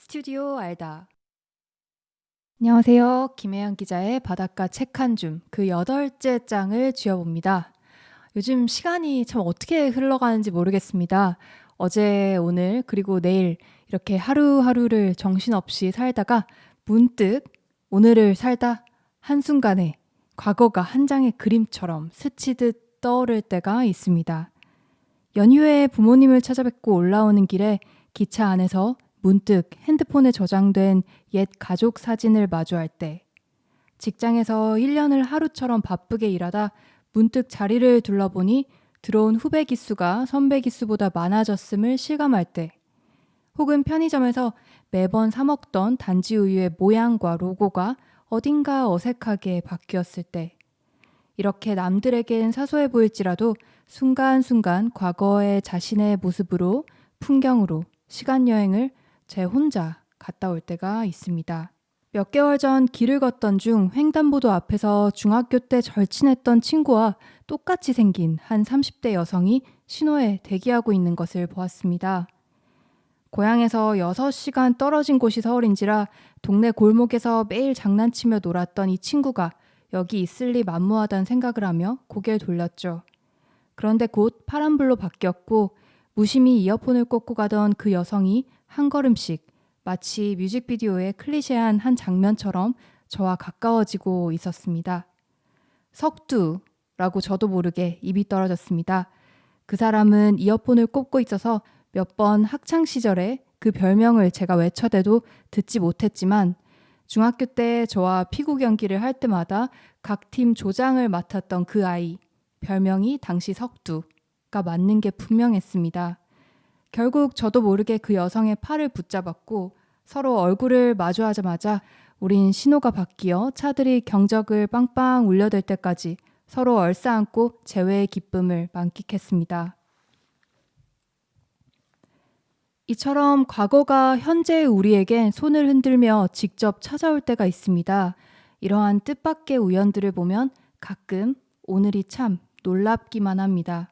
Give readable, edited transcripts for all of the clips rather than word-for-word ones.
스튜디오 알다. 안녕하세요. 김혜연 기자의 바닷가 책 한 줌 그 8째 장을 쥐어봅니다. 요즘 시간이 참 어떻게 흘러가는지 모르겠습니다. 어제, 오늘, 그리고 내일 이렇게 하루하루를 정신없이 살다가 문득 오늘을 살다 한순간에 과거가 한 장의 그림처럼 스치듯 떠오를 때가 있습니다. 연휴에 부모님을 찾아뵙고 올라오는 길에 기차 안에서 문득 핸드폰에 저장된 옛 가족 사진을 마주할 때, 직장에서 1년을 하루처럼 바쁘게 일하다 문득 자리를 둘러보니 들어온 후배 기수가 선배 기수보다 많아졌음을 실감할 때, 혹은 편의점에서 매번 사 먹던 단지 우유의 모양과 로고가 어딘가 어색하게 바뀌었을 때, 이렇게 남들에겐 사소해 보일지라도 순간순간 과거의 자신의 모습으로, 풍경으로 시간여행을 제 혼자 갔다 올 때가 있습니다. 몇 개월 전 길을 걷던 중 횡단보도 앞에서 중학교 때 절친했던 친구와 똑같이 생긴 한 30대 여성이 신호에 대기하고 있는 것을 보았습니다. 고향에서 6시간 떨어진 곳이 서울인지라 동네 골목에서 매일 장난치며 놀았던 이 친구가 여기 있을 리 만무하다는 생각을 하며 고개를 돌렸죠. 그런데 곧 파란불로 바뀌었고 무심히 이어폰을 꽂고 가던 그 여성이 한 걸음씩 마치 뮤직비디오의 클리셰한 한 장면처럼 저와 가까워지고 있었습니다. 석두라고 저도 모르게 입이 떨어졌습니다. 그 사람은 이어폰을 꽂고 있어서 몇 번 학창시절에 그 별명을 제가 외쳐대도 듣지 못했지만 중학교 때 저와 피구 경기를 할 때마다 각 팀 조장을 맡았던 그 아이, 별명이 당시 석두가 맞는 게 분명했습니다. 결국 저도 모르게 그 여성의 팔을 붙잡았고 서로 얼굴을 마주하자마자 우린 신호가 바뀌어 차들이 경적을 빵빵 울려댈 때까지 서로 얼싸안고 재회의 기쁨을 만끽했습니다. 이처럼 과거가 현재의 우리에겐 손을 흔들며 직접 찾아올 때가 있습니다. 이러한 뜻밖의 우연들을 보면 가끔 오늘이 참 놀랍기만 합니다.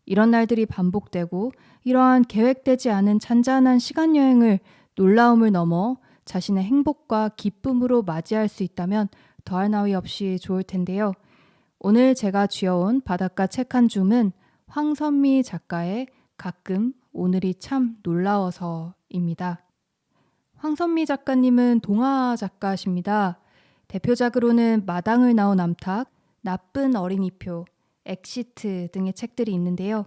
이런 날들이 반복되고 이러한 계획되지 않은 잔잔한 시간여행을 놀라움을 넘어 자신의 행복과 기쁨으로 맞이할 수 있다면 더할 나위 없이 좋을 텐데요. 오늘 제가 쥐어온 바닷가 책 한 줌은 황선미 작가의 가끔 오늘이 참 놀라워서입니다. 황선미 작가님은 동화 작가십니다. 대표작으로는 마당을 나온 암탉, 나쁜 어린이표, 엑시트 등의 책들이 있는데요.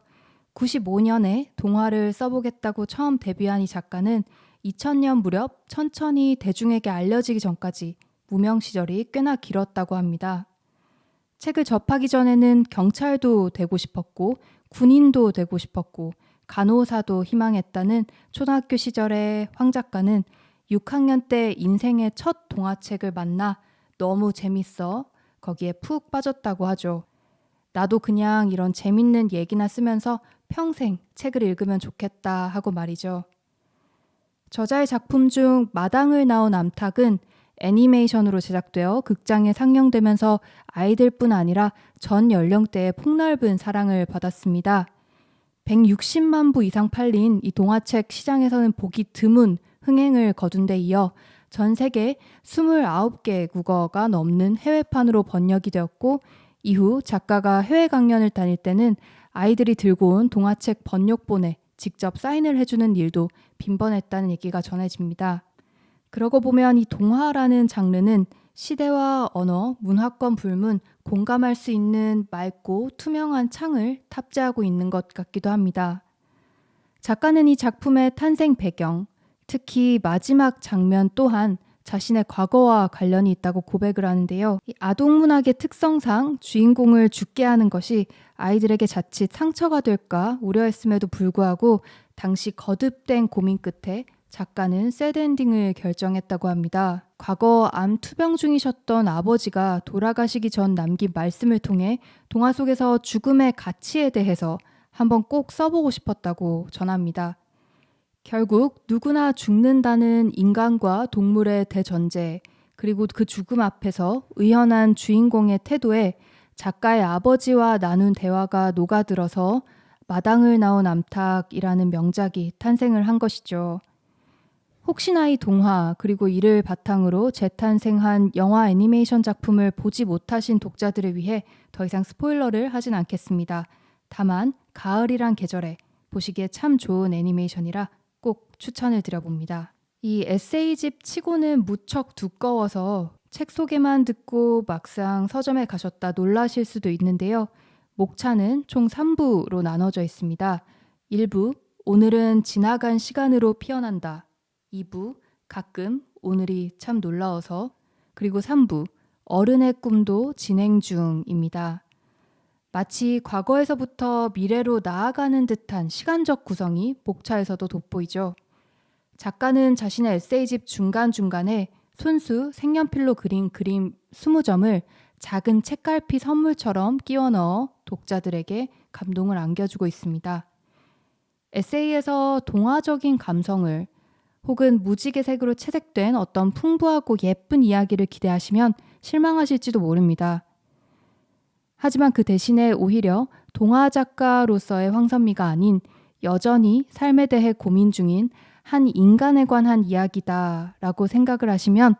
95년에 동화를 써보겠다고 처음 데뷔한 이 작가는 2000년 무렵 천천히 대중에게 알려지기 전까지 무명 시절이 꽤나 길었다고 합니다. 책을 접하기 전에는 경찰도 되고 싶었고 군인도 되고 싶었고 간호사도 희망했다는 초등학교 시절의 황 작가는 6학년 때 인생의 첫 동화책을 만나 너무 재밌어 거기에 푹 빠졌다고 하죠. 나도 그냥 이런 재밌는 얘기나 쓰면서 평생 책을 읽으면 좋겠다 하고 말이죠. 저자의 작품 중 마당을 나온 암탉은 애니메이션으로 제작되어 극장에 상영되면서 아이들뿐 아니라 전 연령대의 폭넓은 사랑을 받았습니다. 160만 부 이상 팔린 이 동화책 시장에서는 보기 드문 흥행을 거둔 데 이어 전 세계 29개 국어가 넘는 해외판으로 번역이 되었고 이후 작가가 해외 강연을 다닐 때는 아이들이 들고 온 동화책 번역본에 직접 사인을 해주는 일도 빈번했다는 얘기가 전해집니다. 그러고 보면 이 동화라는 장르는 시대와 언어, 문화권 불문, 공감할 수 있는 맑고 투명한 창을 탑재하고 있는 것 같기도 합니다. 작가는 이 작품의 탄생 배경, 특히 마지막 장면 또한 자신의 과거와 관련이 있다고 고백을 하는데요. 이 아동문학의 특성상 주인공을 죽게 하는 것이 아이들에게 자칫 상처가 될까 우려했음에도 불구하고 당시 거듭된 고민 끝에 작가는 새드엔딩을 결정했다고 합니다. 과거 암 투병 중이셨던 아버지가 돌아가시기 전 남긴 말씀을 통해 동화 속에서 죽음의 가치에 대해서 한번 꼭 써보고 싶었다고 전합니다. 결국 누구나 죽는다는 인간과 동물의 대전제, 그리고 그 죽음 앞에서 의연한 주인공의 태도에 작가의 아버지와 나눈 대화가 녹아들어서 마당을 나온 암탉이라는 명작이 탄생을 한 것이죠. 혹시나 이 동화 그리고 이를 바탕으로 재탄생한 영화 애니메이션 작품을 보지 못하신 독자들을 위해 더 이상 스포일러를 하진 않겠습니다. 다만 가을이란 계절에 보시기에 참 좋은 애니메이션이라 꼭 추천을 드려봅니다. 이 에세이집 치고는 무척 두꺼워서 책 소개만 듣고 막상 서점에 가셨다 놀라실 수도 있는데요. 목차는 총 3부로 나눠져 있습니다. 1부, 오늘은 지나간 시간으로 피어난다. 2부, 가끔 오늘이 참 놀라워서. 그리고 3부, 어른의 꿈도 진행 중입니다. 마치 과거에서부터 미래로 나아가는 듯한 시간적 구성이 목차에서도 돋보이죠. 작가는 자신의 에세이집 중간중간에 손수 색연필로 그린 그림 20점을 작은 책갈피 선물처럼 끼워 넣어 독자들에게 감동을 안겨주고 있습니다. 에세이에서 동화적인 감성을 혹은 무지개색으로 채색된 어떤 풍부하고 예쁜 이야기를 기대하시면 실망하실지도 모릅니다. 하지만 그 대신에 오히려 동화 작가로서의 황선미가 아닌 여전히 삶에 대해 고민 중인 한 인간에 관한 이야기다라고 생각을 하시면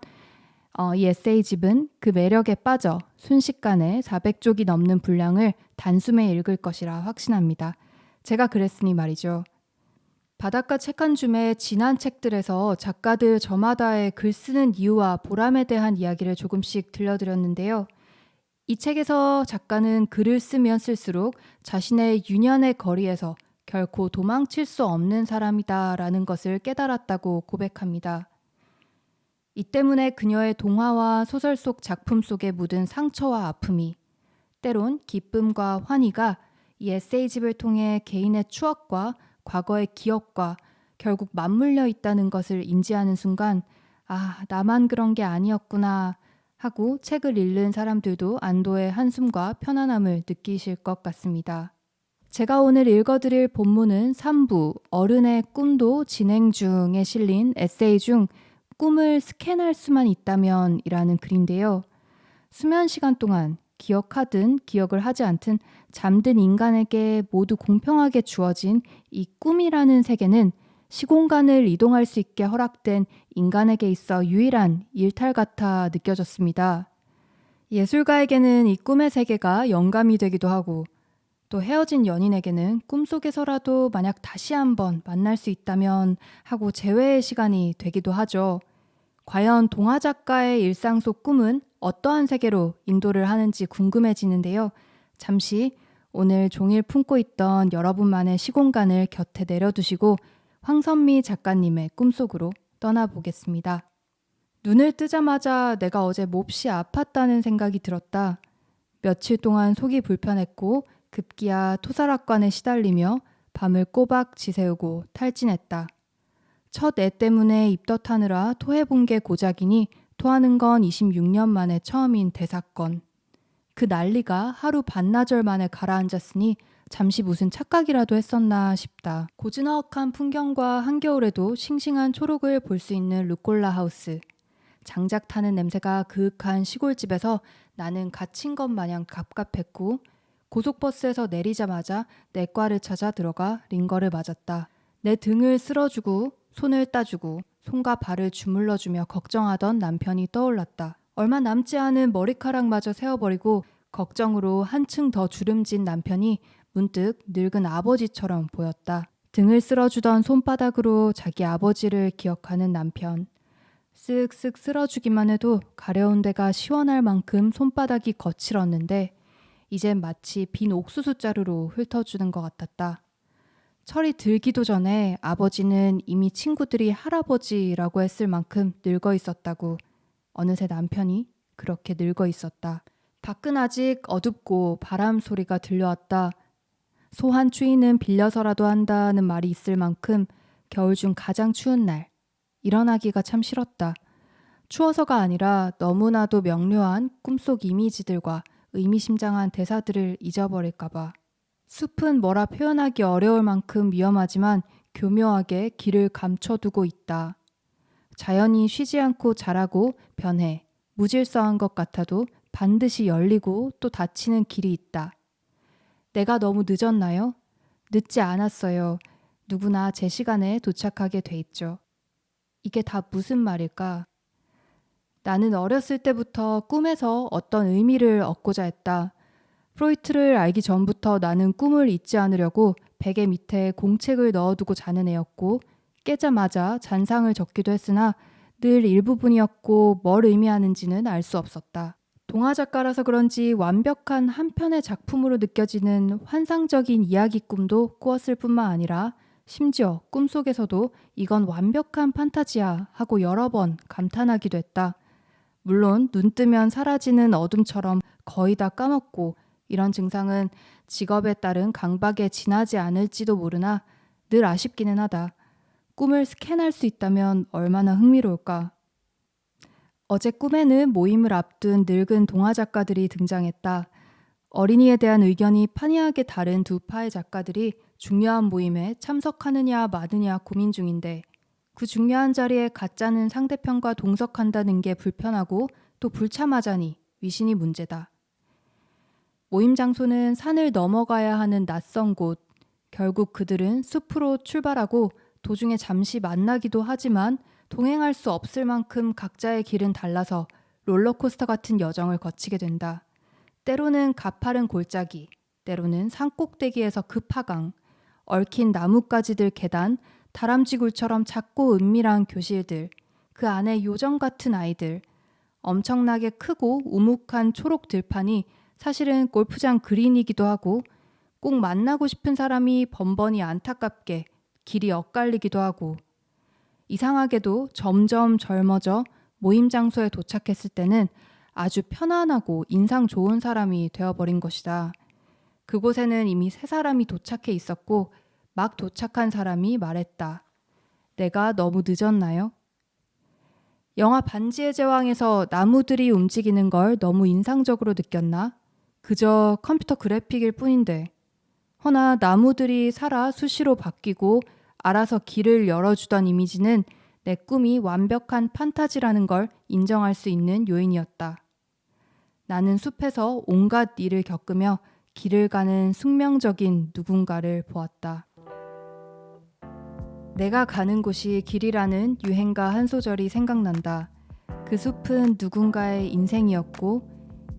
이 에세이집은 그 매력에 빠져 순식간에 400쪽이 넘는 분량을 단숨에 읽을 것이라 확신합니다. 제가 그랬으니 말이죠. 바닷가 책 한 줌의 지난 책들에서 작가들 저마다의 글 쓰는 이유와 보람에 대한 이야기를 조금씩 들려드렸는데요. 이 책에서 작가는 글을 쓰면 쓸수록 자신의 유년의 거리에서 결코 도망칠 수 없는 사람이다라는 것을 깨달았다고 고백합니다. 이 때문에 그녀의 동화와 소설 속 작품 속에 묻은 상처와 아픔이 때론 기쁨과 환희가 이 에세이집을 통해 개인의 추억과 과거의 기억과 결국 맞물려 있다는 것을 인지하는 순간 나만 그런 게 아니었구나 하고 책을 읽는 사람들도 안도의 한숨과 편안함을 느끼실 것 같습니다. 제가 오늘 읽어드릴 본문은 3부 어른의 꿈도 진행 중에 실린 에세이 중 꿈을 스캔할 수만 있다면 이라는 글인데요. 수면 시간 동안 기억하든 기억을 하지 않든 잠든 인간에게 모두 공평하게 주어진 이 꿈이라는 세계는 시공간을 이동할 수 있게 허락된 인간에게 있어 유일한 일탈 같아 느껴졌습니다. 예술가에게는 이 꿈의 세계가 영감이 되기도 하고 또 헤어진 연인에게는 꿈속에서라도 만약 다시 한번 만날 수 있다면 하고 재회의 시간이 되기도 하죠. 과연 동화 작가의 일상 속 꿈은 어떠한 세계로 인도를 하는지 궁금해지는데요. 잠시 오늘 종일 품고 있던 여러분만의 시공간을 곁에 내려두시고 황선미 작가님의 꿈속으로 떠나보겠습니다. 눈을 뜨자마자 내가 어제 몹시 아팠다는 생각이 들었다. 며칠 동안 속이 불편했고 급기야 토사락관에 시달리며 밤을 꼬박 지새우고 탈진했다. 첫 애 때문에 입덧하느라 토해본 게 고작이니 토하는 건 26년 만에 처음인 대사건. 그 난리가 하루 반나절 만에 가라앉았으니 잠시 무슨 착각이라도 했었나 싶다. 고즈넉한 풍경과 한겨울에도 싱싱한 초록을 볼 수 있는 루꼴라 하우스. 장작 타는 냄새가 그윽한 시골집에서 나는 갇힌 것 마냥 갑갑했고 고속버스에서 내리자마자 내과를 찾아 들어가 링거를 맞았다. 내 등을 쓸어주고 손을 따주고 손과 발을 주물러주며 걱정하던 남편이 떠올랐다. 얼마 남지 않은 머리카락마저 세어버리고 걱정으로 한층 더 주름진 남편이 문득 늙은 아버지처럼 보였다. 등을 쓸어주던 손바닥으로 자기 아버지를 기억하는 남편. 쓱쓱 쓸어주기만 해도 가려운 데가 시원할 만큼 손바닥이 거칠었는데 이젠 마치 빈 옥수수 자루로 훑어주는 것 같았다. 철이 들기도 전에 아버지는 이미 친구들이 할아버지라고 했을 만큼 늙어 있었다고. 어느새 남편이 그렇게 늙어 있었다. 밖은 아직 어둡고 바람 소리가 들려왔다. 소 한 추위는 빌려서라도 한다는 말이 있을 만큼 겨울 중 가장 추운 날. 일어나기가 참 싫었다. 추워서가 아니라 너무나도 명료한 꿈속 이미지들과 의미심장한 대사들을 잊어버릴까봐. 숲은 뭐라 표현하기 어려울 만큼 위험하지만 교묘하게 길을 감춰두고 있다. 자연이 쉬지 않고 자라고 변해 무질서한 것 같아도 반드시 열리고 또 닫히는 길이 있다. 내가 너무 늦었나요? 늦지 않았어요. 누구나 제 시간에 도착하게 돼 있죠. 이게 다 무슨 말일까? 나는 어렸을 때부터 꿈에서 어떤 의미를 얻고자 했다. 프로이트를 알기 전부터 나는 꿈을 잊지 않으려고 베개 밑에 공책을 넣어두고 자는 애였고 깨자마자 잔상을 적기도 했으나 늘 일부분이었고 뭘 의미하는지는 알 수 없었다. 동화 작가라서 그런지 완벽한 한 편의 작품으로 느껴지는 환상적인 이야기 꿈도 꾸었을 뿐만 아니라 심지어 꿈속에서도 이건 완벽한 판타지야 하고 여러 번 감탄하기도 했다. 물론 눈 뜨면 사라지는 어둠처럼 거의 다 까먹고 이런 증상은 직업에 따른 강박에 지나지 않을지도 모르나 늘 아쉽기는 하다. 꿈을 스캔할 수 있다면 얼마나 흥미로울까. 어제 꿈에는 모임을 앞둔 늙은 동화 작가들이 등장했다. 어린이에 대한 의견이 판이하게 다른 두 파의 작가들이 중요한 모임에 참석하느냐 마느냐 고민 중인데 그 중요한 자리에 가짜는 상대편과 동석한다는 게 불편하고 또 불참하자니 위신이 문제다. 모임 장소는 산을 넘어가야 하는 낯선 곳. 결국 그들은 숲으로 출발하고 도중에 잠시 만나기도 하지만 동행할 수 없을 만큼 각자의 길은 달라서 롤러코스터 같은 여정을 거치게 된다. 때로는 가파른 골짜기, 때로는 산꼭대기에서 급하강, 얽힌 나뭇가지들 계단, 다람쥐굴처럼 작고 은밀한 교실들, 그 안에 요정 같은 아이들, 엄청나게 크고 우묵한 초록 들판이 사실은 골프장 그린이기도 하고 꼭 만나고 싶은 사람이 번번이 안타깝게 길이 엇갈리기도 하고 이상하게도 점점 젊어져 모임 장소에 도착했을 때는 아주 편안하고 인상 좋은 사람이 되어버린 것이다. 그곳에는 이미 세 사람이 도착해 있었고 막 도착한 사람이 말했다. 내가 너무 늦었나요? 영화 반지의 제왕에서 나무들이 움직이는 걸 너무 인상적으로 느꼈나? 그저 컴퓨터 그래픽일 뿐인데. 허나 나무들이 살아 수시로 바뀌고 알아서 길을 열어주던 이미지는 내 꿈이 완벽한 판타지라는 걸 인정할 수 있는 요인이었다. 나는 숲에서 온갖 일을 겪으며 길을 가는 숙명적인 누군가를 보았다. 내가 가는 곳이 길이라는 유행가 한 소절이 생각난다. 그 숲은 누군가의 인생이었고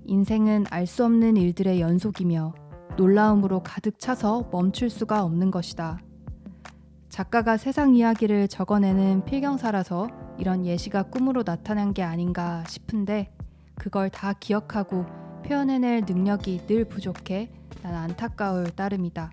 인생은 알 수 없는 일들의 연속이며 놀라움으로 가득 차서 멈출 수가 없는 것이다. 작가가 세상 이야기를 적어내는 필경사라서 이런 예시가 꿈으로 나타난 게 아닌가 싶은데 그걸 다 기억하고 표현해낼 능력이 늘 부족해 난 안타까울 따름이다.